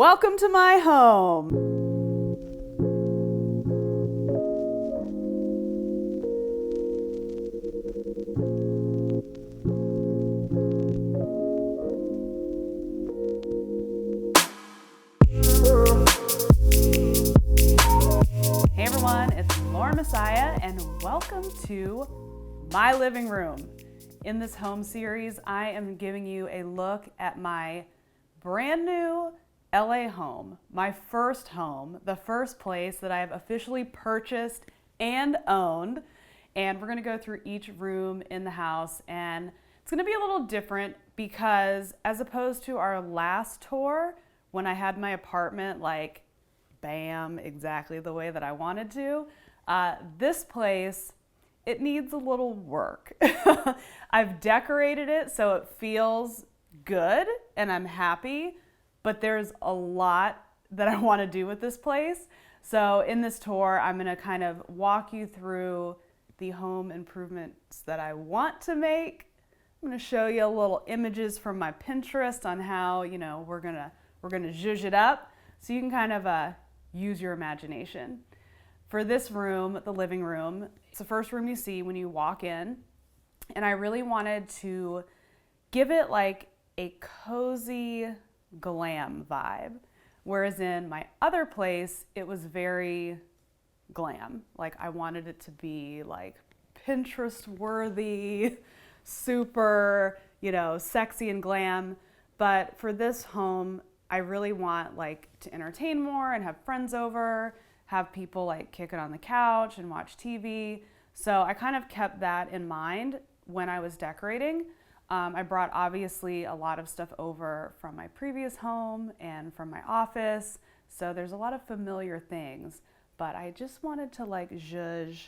Welcome to my home. Hey everyone, it's Laura Messiah and welcome to my living room. In this home series, I am giving you a look at my brand new LA home, my first home, the first place that I have officially purchased and owned. And we're gonna go through each room in the house, and it's gonna be a little different because as opposed to our last tour, when I had my apartment like bam, exactly the way that I wanted to, this place, it needs a little work. I've decorated it so it feels good and I'm happy, but there's a lot that I want to do with this place. So in this tour, I'm going to kind of walk you through the home improvements that I want to make. I'm going to show you a little images from my Pinterest on how, we're going to zhuzh it up so you can kind of use your imagination. For this room, the living room, it's the first room you see when you walk in, and I really wanted to give it like a cozy glam vibe, whereas in my other place it was very glam. Like I wanted it to be like Pinterest worthy, super, sexy and glam. But for this home, I really want like to entertain more and have friends over, have people like kick it on the couch and watch TV. So I kind of kept that in mind when I was decorating. I brought obviously a lot of stuff over from my previous home and from my office. So there's a lot of familiar things, but I just wanted to like zhuzh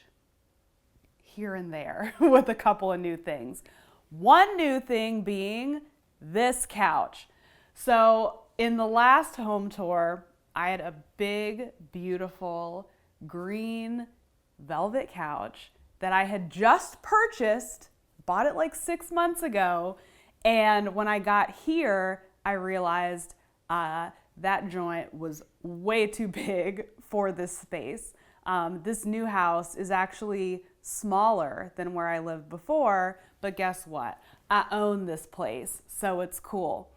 here and there with a couple of new things. One new thing being this couch. So in the last home tour, I had a big, beautiful green velvet couch that I had just purchased, bought it like 6 months ago. And when I got here, I realized that joint was way too big for this space. This new house is actually smaller than where I lived before, but guess what? I own this place, so it's cool.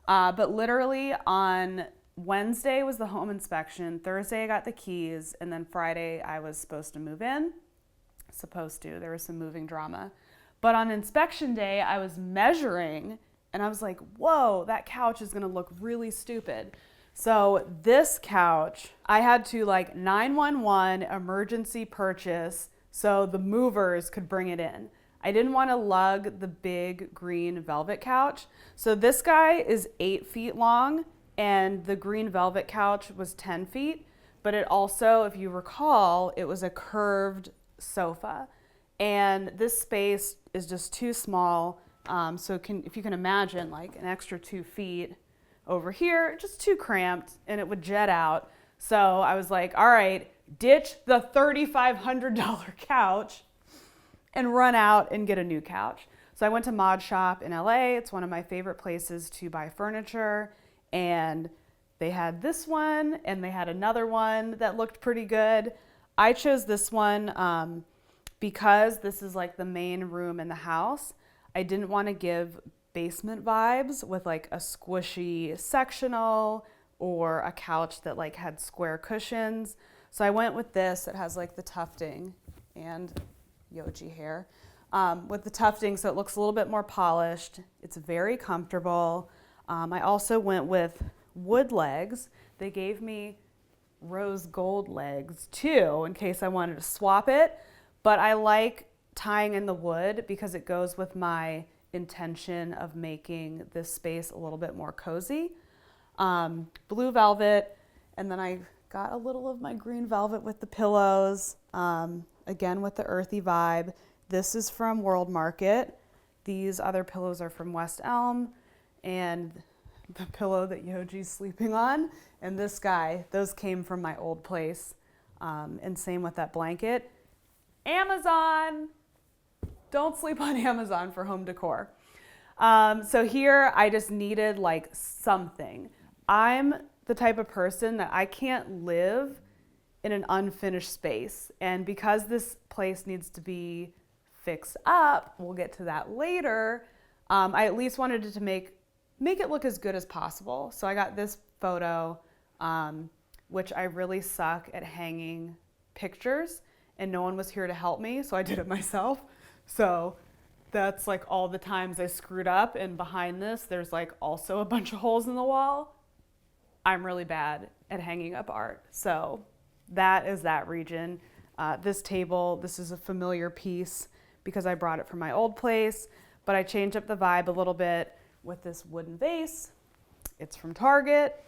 But literally on Wednesday was the home inspection, Thursday I got the keys, and then Friday I was supposed to move in. There was some moving drama. But on inspection day, I was measuring and I was like, whoa, that couch is gonna look really stupid. So this couch, I had to like 911 emergency purchase so the movers could bring it in. I didn't wanna lug the big green velvet couch. So this guy is 8 feet long and the green velvet couch was 10 feet. But it also, if you recall, it was a curved sofa. And this space is just too small. So if you can imagine like an extra 2 feet over here, just too cramped and it would jet out. So I was like, all right, ditch the $3,500 couch and run out and get a new couch. So I went to Mod Shop in LA. It's one of my favorite places to buy furniture. And they had this one and they had another one that looked pretty good. I chose this one because this is like the main room in the house. I didn't want to give basement vibes with like a squishy sectional or a couch that like had square cushions. So I went with this. It has like the tufting and yogi hair with the tufting, so it looks a little bit more polished. It's very comfortable. I also went with wood legs. They gave me rose gold legs too in case I wanted to swap it. But I like tying in the wood because it goes with my intention of making this space a little bit more cozy. Blue velvet, and then I got a little of my green velvet with the pillows, again with the earthy vibe. This is from World Market. These other pillows are from West Elm, and the pillow that Yoji's sleeping on and this guy, those came from my old place. And same with that blanket. Amazon! Don't sleep on Amazon for home decor. So here I just needed like something. I'm the type of person that I can't live in an unfinished space. And because this place needs to be fixed up, we'll get to that later, I at least wanted to make it look as good as possible. So I got this photo, which I really suck at hanging pictures, and no one was here to help me, so I did it myself. So that's like all the times I screwed up, and behind this, there's like also a bunch of holes in the wall. I'm really bad at hanging up art. So that is that region. This table, this is a familiar piece because I brought it from my old place, but I changed up the vibe a little bit with this wooden vase. It's from Target.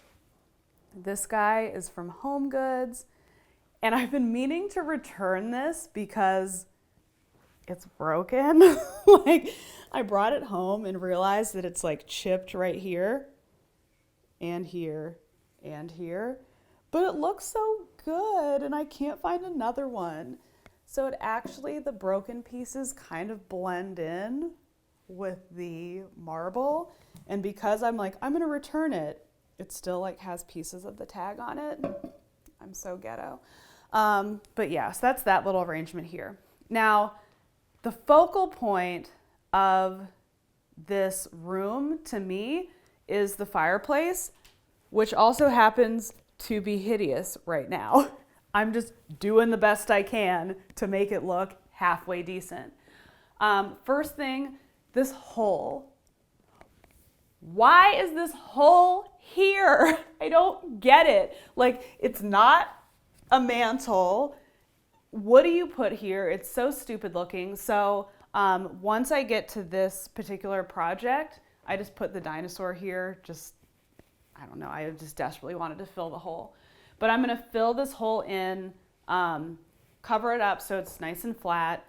This guy is from Home Goods. And I've been meaning to return this because it's broken. Like, I brought it home and realized that it's like chipped right here and here and here, but it looks so good and I can't find another one. So it actually, the broken pieces kind of blend in with the marble. And because I'm like, I'm gonna return it, it still like has pieces of the tag on it. I'm so ghetto. But yeah, so that's that little arrangement here. Now, the focal point of this room to me is the fireplace, which also happens to be hideous right now. I'm just doing the best I can to make it look halfway decent. First thing, this hole. Why is this hole here? I don't get it. Like, it's not a mantle. What do you put here? It's so stupid looking. So once I get to this particular project, I just put the dinosaur here. I don't know, I just desperately wanted to fill the hole. But I'm gonna fill this hole in, cover it up so it's nice and flat,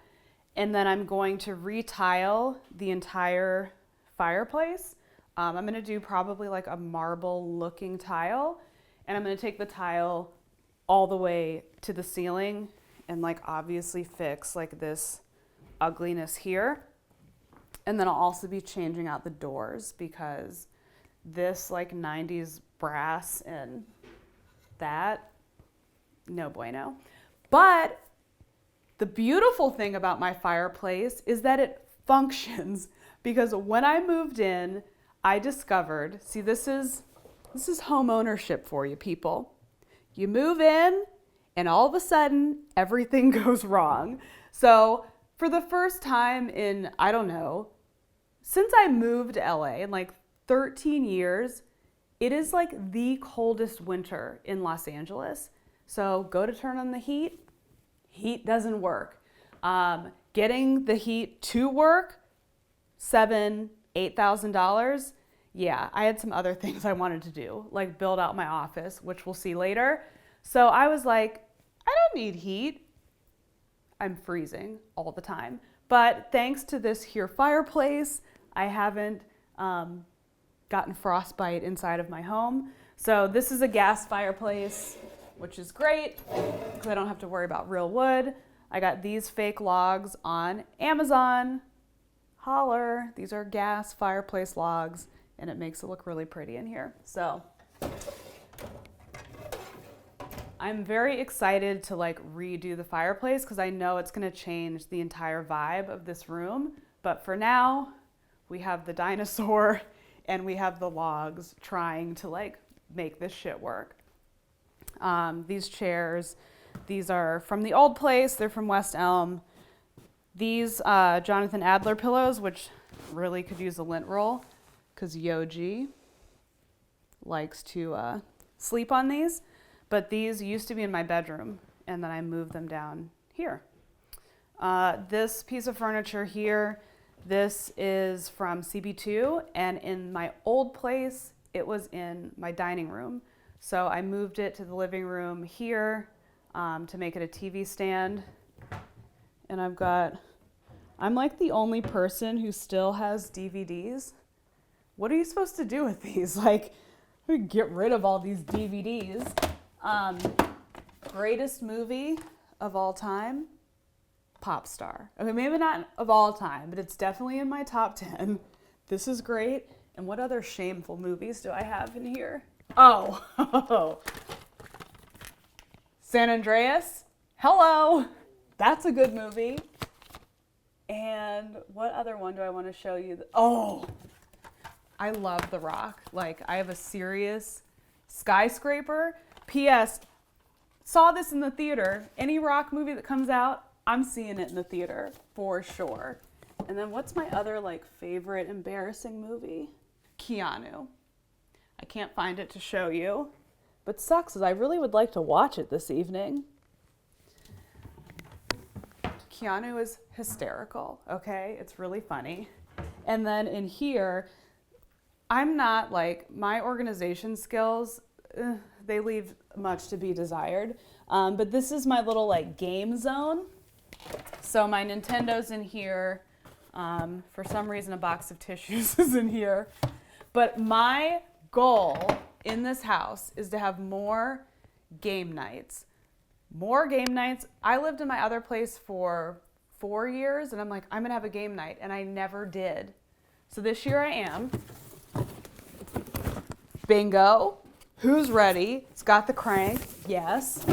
and then I'm going to retile the entire fireplace. I'm gonna do probably like a marble looking tile, and I'm gonna take the tile all the way to the ceiling and like obviously fix like this ugliness here. And then I'll also be changing out the doors because this like 90s brass and that, no bueno. But the beautiful thing about my fireplace is that it functions, because when I moved in, I discovered, see, this is home ownership for you people. You move in and all of a sudden everything goes wrong. So for the first time in, I don't know, since I moved to LA in like 13 years, it is like the coldest winter in Los Angeles. So go to turn on the heat doesn't work. Getting the heat to work, $8,000. Yeah, I had some other things I wanted to do, like build out my office, which we'll see later. So I was like, I don't need heat. I'm freezing all the time. But thanks to this here fireplace, I haven't gotten frostbite inside of my home. So this is a gas fireplace, which is great because I don't have to worry about real wood. I got these fake logs on Amazon. Holler, these are gas fireplace logs, and it makes it look really pretty in here. So I'm very excited to like redo the fireplace because I know it's gonna change the entire vibe of this room. But for now, we have the dinosaur and we have the logs trying to like make this shit work. These chairs, these are from the old place. They're from West Elm. These Jonathan Adler pillows, which really could use a lint roll because Yoji likes to sleep on these. But these used to be in my bedroom, and then I moved them down here. This piece of furniture here, this is from CB2, and in my old place, it was in my dining room. So I moved it to the living room here to make it a TV stand. And I'm like the only person who still has DVDs. What are you supposed to do with these? Like, get rid of all these DVDs. Greatest movie of all time, Pop Star. Okay, maybe not of all time, but it's definitely in my top 10. This is great. And what other shameful movies do I have in here? Oh, San Andreas. Hello. That's a good movie. And what other one do I want to show you? Oh, I love The Rock. Like, I have a serious Skyscraper. P.S. Saw this in the theater. Any Rock movie that comes out, I'm seeing it in the theater for sure. And then what's my other like favorite embarrassing movie? Keanu. I can't find it to show you, but sucks is I really would like to watch it this evening. Keanu is hysterical, okay? It's really funny. And then in here, I'm not like, my organization skills, they leave much to be desired. But this is my little like game zone. So my Nintendo's in here. For some reason, a box of tissues is in here. But my goal in this house is to have more game nights. More game nights. I lived in my other place for 4 years, and I'm like, I'm going to have a game night, and I never did. So this year I am. Bingo. Who's ready? It's got the crank. Yes.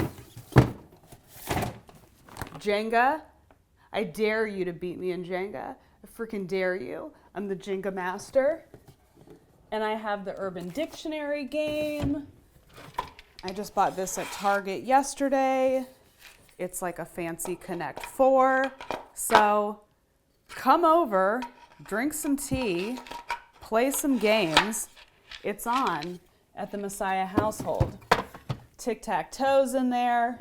Jenga. I dare you to beat me in Jenga. I freaking dare you. I'm the Jenga master. And I have the Urban Dictionary game. I just bought this at Target yesterday. It's like a fancy Connect 4. So come over, drink some tea, play some games. It's on at the Messiah household. Tic-tac-toes in there,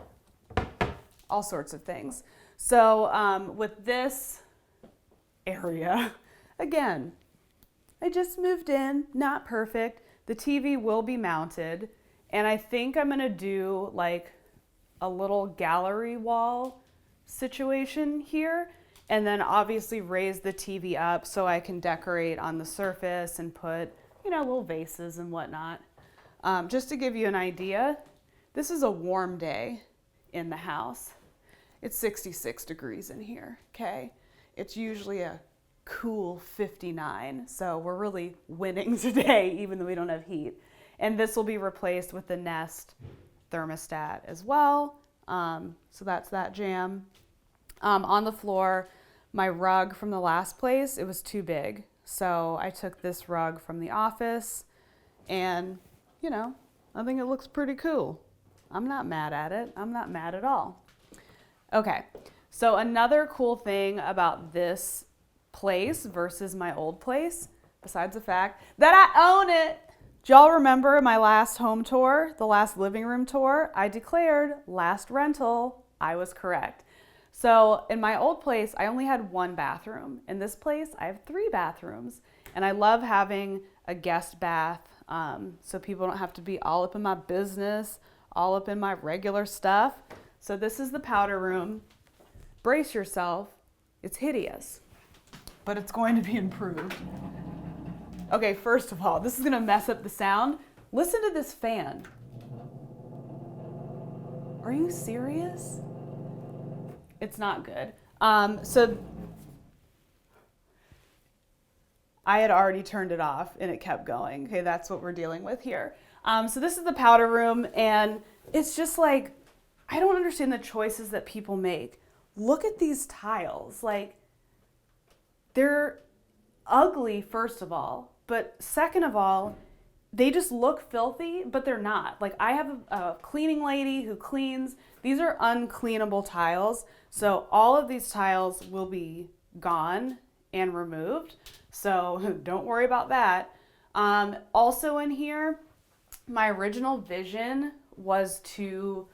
all sorts of things. So with this area, again, I just moved in, not perfect. The TV will be mounted, and I think I'm gonna do like a little gallery wall situation here, and then obviously raise the TV up so I can decorate on the surface and put, you know, little vases and whatnot. Just to give you an idea, this is a warm day in the house. It's 66 degrees in here, okay? It's usually a cool 59, so we're really winning today, even though we don't have heat. And this will be replaced with the Nest thermostat as well. So that's that jam. On the floor, my rug from the last place, it was too big. So I took this rug from the office, and, you know, I think it looks pretty cool. I'm not mad at it. I'm not mad at all. Okay, so another cool thing about this place versus my old place, besides the fact that I own it. Do y'all remember my last home tour, the last living room tour? I declared last rental. I was correct. So in my old place, I only had 1 bathroom. In this place, I have 3 bathrooms. And I love having a guest bath so people don't have to be all up in my business, all up in my regular stuff. So this is the powder room. Brace yourself. It's hideous, but it's going to be improved. Okay, first of all, this is gonna mess up the sound. Listen to this fan. Are you serious? It's not good. So I had already turned it off and it kept going. Okay, that's what we're dealing with here. So this is the powder room, and it's just like, I don't understand the choices that people make. Look at these tiles. Like, they're ugly, first of all, but second of all, they just look filthy, but they're not. Like, I have a cleaning lady who cleans. These are uncleanable tiles, so all of these tiles will be gone and removed, so don't worry about that. Also in here, my original vision was to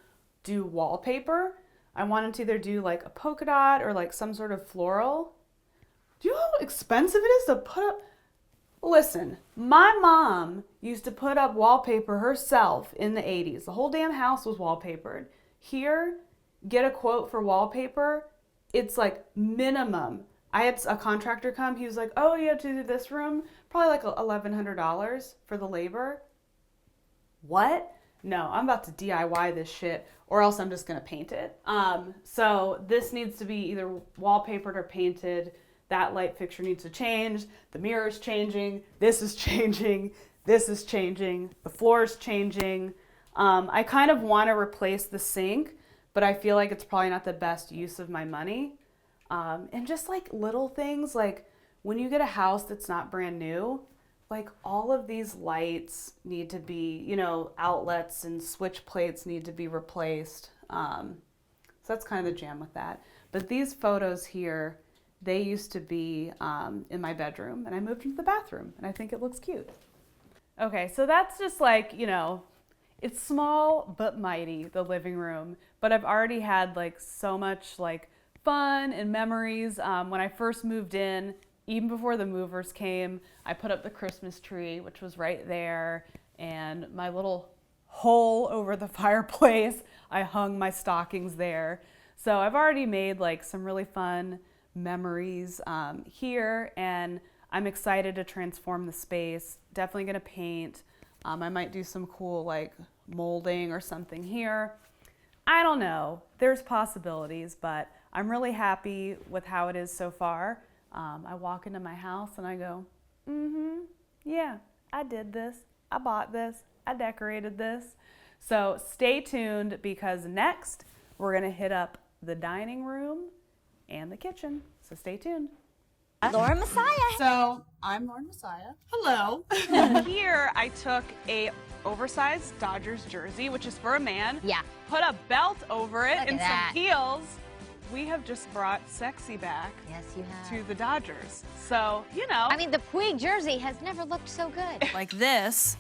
do wallpaper. I wanted to either do like a polka dot or like some sort of floral. Do you know how expensive it is to put up? Listen, my mom used to put up wallpaper herself in the 80s. The whole damn house was wallpapered. Here, get a quote for wallpaper. It's like minimum. I had a contractor come. He was like, oh, you have to do this room? Probably like $1,100 for the labor. What? No, I'm about to DIY this shit, or else I'm just gonna paint it. So this needs to be either wallpapered or painted. That light fixture needs to change. The mirror's changing. This is changing. this is changing, the floor's changing. I kind of want to replace the sink, but I feel like it's probably not the best use of my money. And just like little things, like when you get a house that's not brand new, like all of these lights need to be, you know, outlets and switch plates need to be replaced. So that's kind of the jam with that. But these photos here, they used to be in my bedroom, and I moved into the bathroom, and I think it looks cute. Okay, so that's just like, you know, it's small but mighty, the living room. But I've already had like so much like fun and memories. When I first moved in, even before the movers came, I put up the Christmas tree, which was right there, and my little hole over the fireplace, I hung my stockings there. So I've already made like some really fun memories here, and I'm excited to transform the space. Definitely gonna paint. I might do some cool like molding or something here. I don't know, there's possibilities, but I'm really happy with how it is so far. I walk into my house and I go, yeah, I did this, I bought this, I decorated this. So stay tuned, because next we're gonna hit up the dining room and the kitchen. So stay tuned. Laura Messiah. So I'm Lauren Messiah. Hello. Here I took a oversized Dodgers jersey, which is for a man. Yeah. Put a belt over it and that. some heels. We have just brought sexy back. Yes, you have. To the Dodgers. So, you know. I mean, the Puig jersey has never looked so good. Like this.